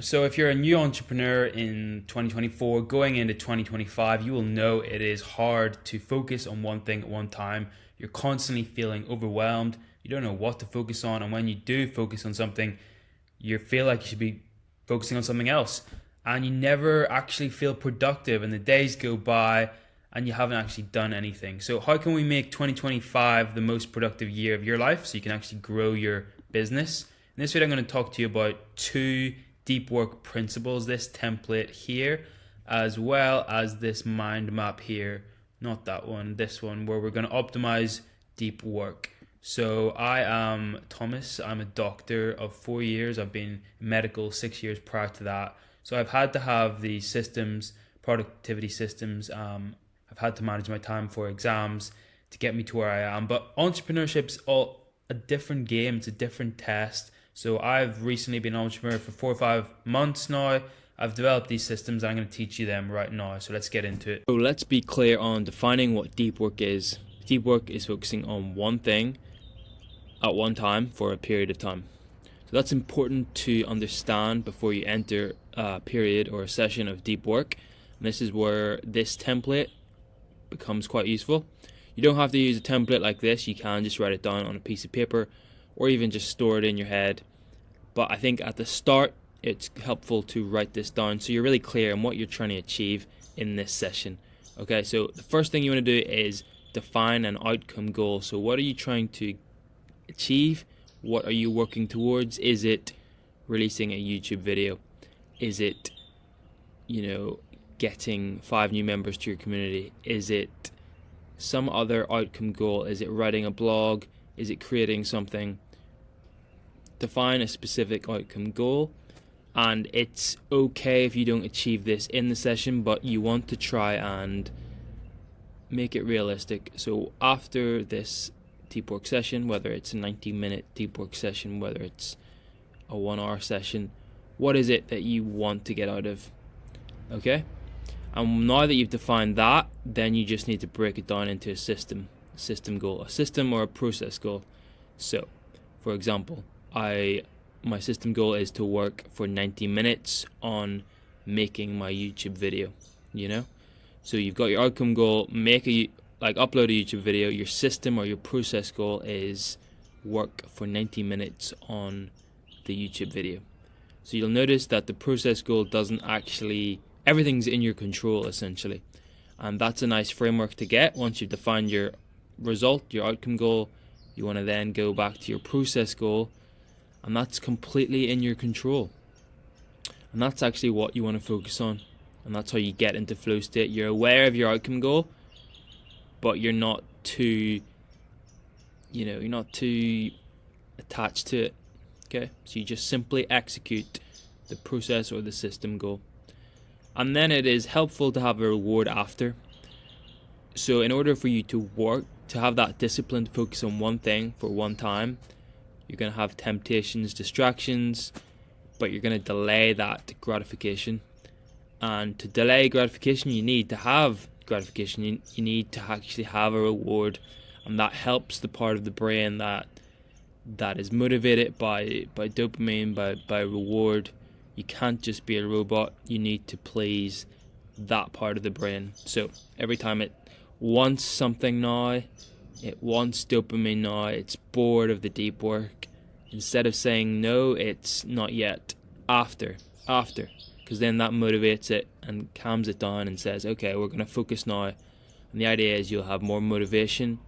So if you're a new entrepreneur in 2024 going into 2025, you will know it is hard to focus on one thing at one time. You're constantly feeling overwhelmed. You don't know what to focus on. And when you do focus on something, you feel like you should be focusing on something else. And you never actually feel productive, and the days go by and you haven't actually done anything. So how can we make 2025 the most productive year of your life so you can actually grow your business? In this video, I'm going to talk to you about 2 deep work principles, this template here, as well as this mind map here. Not that one, this one, where we're going to optimize deep work. So I am Thomas. I'm a doctor of 4 years. I've been in medical 6 years prior to that. So I've had to have the systems, productivity systems. I've had to manage my time for exams to get me to where I am. But entrepreneurship's all a different game. It's a different test. So I've recently been an entrepreneur for 4 or 5 months now. I've developed these systems and I'm going to teach you them right now. So let's get into it. So let's be clear on defining what deep work is. Deep work is focusing on one thing at one time for a period of time. So that's important to understand before you enter a period or a session of deep work. And this is where this template becomes quite useful. You don't have to use a template like this. You can just write it down on a piece of paper or even just store it in your head. But I think at the start, it's helpful to write this down so you're really clear on what you're trying to achieve in this session. Okay, so the first thing you want to do is define an outcome goal. So what are you trying to achieve? What are you working towards? Is it releasing a YouTube video? Is it, getting 5 new members to your community? Is it some other outcome goal? Is it writing a blog? Is it creating something? Define a specific outcome goal, and it's okay if you don't achieve this in the session, but you want to try and make it realistic. So after this deep work session, whether it's a 90-minute deep work session, whether it's a 1-hour session, what is it that you want to get out of? Okay, and now that you've defined that, then you just need to break it down into a system goal, a system or a process goal. So for example, my system goal is to work for 90 minutes on making my YouTube video. So you've got your outcome goal, upload a YouTube video. Your system or your process goal is work for 90 minutes on the YouTube video. So you'll notice that the process goal doesn't actually, everything's in your control essentially. And that's a nice framework to get. Once you've defined your result, your outcome goal, you want to then go back to your process goal, and that's completely in your control. And that's actually what you want to focus on. And that's how you get into flow state. You're aware of your outcome goal, but you're not too, you're not too attached to it. Okay, so you just simply execute the process or the system goal. And then it is helpful to have a reward after. So in order for you to have that discipline to focus on one thing for one time, you're going to have temptations, distractions, but you're going to delay that gratification. And to delay gratification, you need to have gratification. You need to actually have a reward, and that helps the part of the brain that is motivated by dopamine, by reward. You can't just be a robot. You need to please that part of the brain. So every time it wants something now, it wants dopamine now, it's bored of the deep work, instead of saying no, it's not yet, after, because then that motivates it and calms it down and says, okay, we're going to focus now. And the idea is you'll have more motivation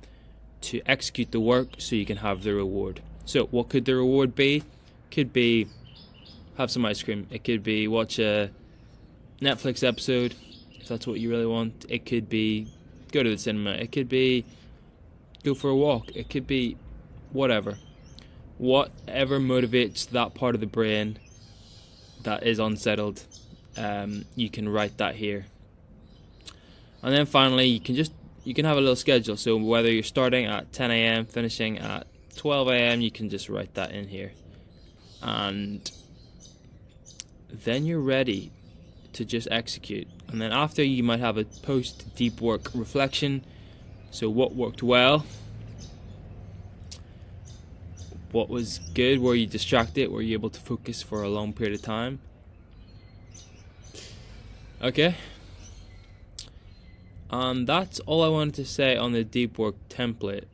to execute the work so you can have the reward. So what could the reward be? Could be have some ice cream. It could be watch a Netflix episode, if that's what you really want. It could be go to the cinema. It could be go for a walk. It could be whatever motivates that part of the brain that is unsettled. You can write that here, and then finally you can have a little schedule. So whether you're starting at 10 a.m. finishing at 12 a.m. you can just write that in here, and then you're ready to just execute. And then after, you might have a post deep work reflection. So what worked well? What was good? Were you distracted? Were you able to focus for a long period of time? Okay. And that's all I wanted to say on the deep work template.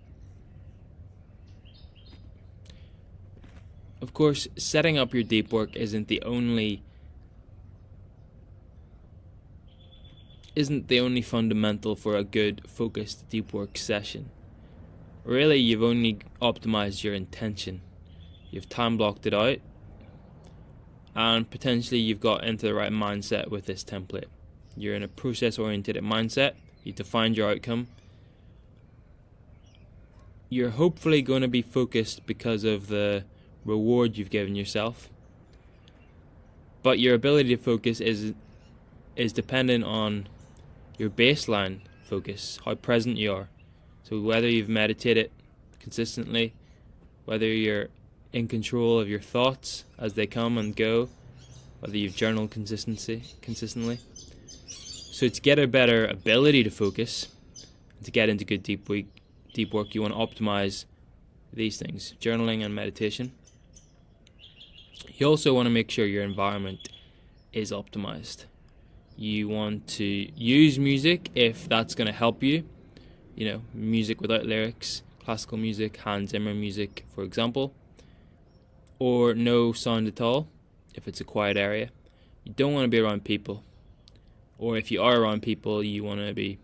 Of course, setting up your deep work isn't the only fundamental for a good focused deep work session. Really, you've only optimized your intention. You've time blocked it out, and potentially you've got into the right mindset with this template. You're in a process oriented mindset. You defined your outcome. You're hopefully going to be focused because of the reward you've given yourself, but your ability to focus is dependent on your baseline focus, how present you are. So whether you've meditated consistently, whether you're in control of your thoughts as they come and go, whether you've journaled consistently. So to get a better ability to focus, to get into good deep work, you want to optimize these things, journaling and meditation. You also want to make sure your environment is optimized. You want to use music if that's going to help you. You know, music without lyrics, classical music, Hans Zimmer music, for example. Or no sound at all, if it's a quiet area. You don't want to be around people. Or if you are around people, you want to be,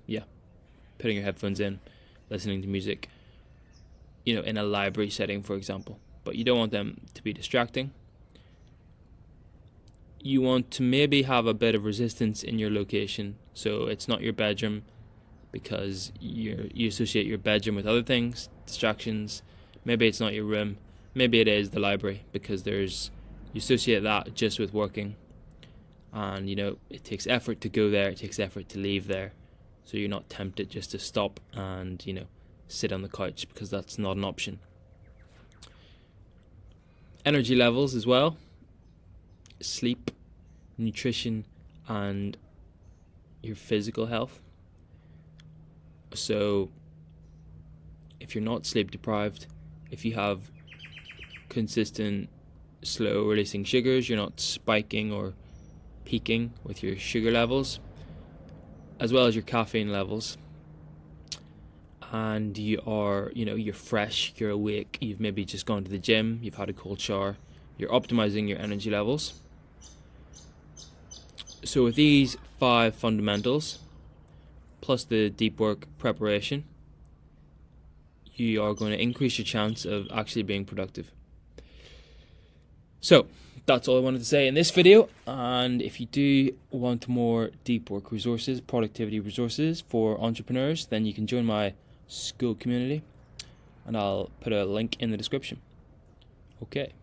putting your headphones in, listening to music, you know, in a library setting, for example. But you don't want them to be distracting. You want to maybe have a bit of resistance in your location, so it's not your bedroom, because you associate your bedroom with other things, distractions. Maybe it's not your room. Maybe it is the library, because you associate that just with working. And, you know, it takes effort to go there, it takes effort to leave there. So you're not tempted just to stop and, you know, sit on the couch, because that's not an option. Energy levels as well. Sleep, nutrition, and your physical health. So if you're not sleep deprived, if you have consistent slow releasing sugars, you're not spiking or peaking with your sugar levels, as well as your caffeine levels, and you're fresh, you're awake, you've maybe just gone to the gym, you've had a cold shower, you're optimizing your energy levels. So with these 5 fundamentals, plus the deep work preparation, you are going to increase your chance of actually being productive. So that's all I wanted to say in this video. And if you do want more deep work resources, productivity resources for entrepreneurs, then you can join my Skool community, and I'll put a link in the description. Okay.